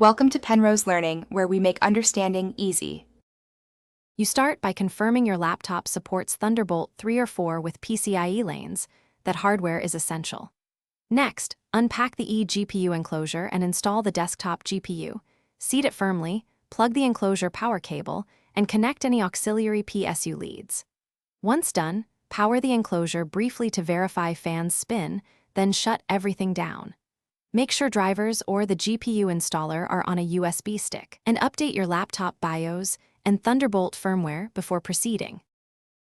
Welcome to Penrose Learning, where we make understanding easy. You start by confirming your laptop supports Thunderbolt 3 or 4 with PCIe lanes, that hardware is essential. Next, unpack the eGPU enclosure and install the desktop GPU. Seat it firmly, plug the enclosure power cable, and connect any auxiliary PSU leads. Once done, power the enclosure briefly to verify fans spin, then shut everything down. Make sure drivers or the GPU installer are on a USB stick, and update your laptop BIOS and Thunderbolt firmware before proceeding.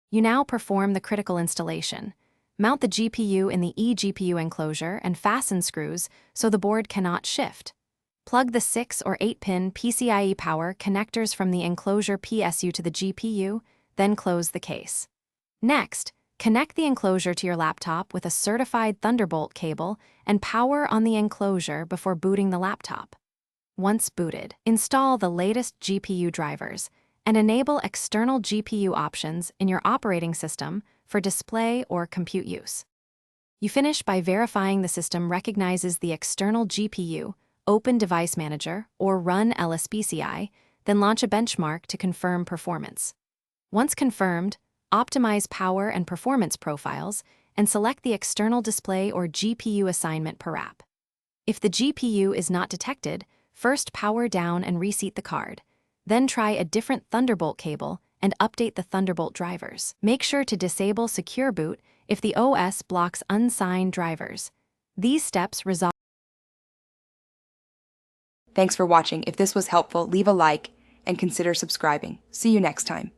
You now perform the critical installation. Mount the GPU in the eGPU enclosure and fasten screws so the board cannot shift. Plug the 6 or 8-pin PCIe power connectors from the enclosure PSU to the GPU, then close the case. Next, connect the enclosure to your laptop with a certified Thunderbolt cable and power on the enclosure before booting the laptop. Once booted, install the latest GPU drivers and enable external GPU options in your operating system for display or compute use. You finish by verifying the system recognizes the external GPU, Open Device Manager, or Run LSPCI, then launch a benchmark to confirm performance. Once confirmed, optimize power and performance profiles, and select the external display or GPU assignment per app. If the GPU is not detected, first power down and reseat the card. Then try a different Thunderbolt cable and update the Thunderbolt drivers. Make sure to disable Secure Boot if the OS blocks unsigned drivers. These steps resolve. Thanks for watching. If this was helpful, leave a like and consider subscribing. See you next time.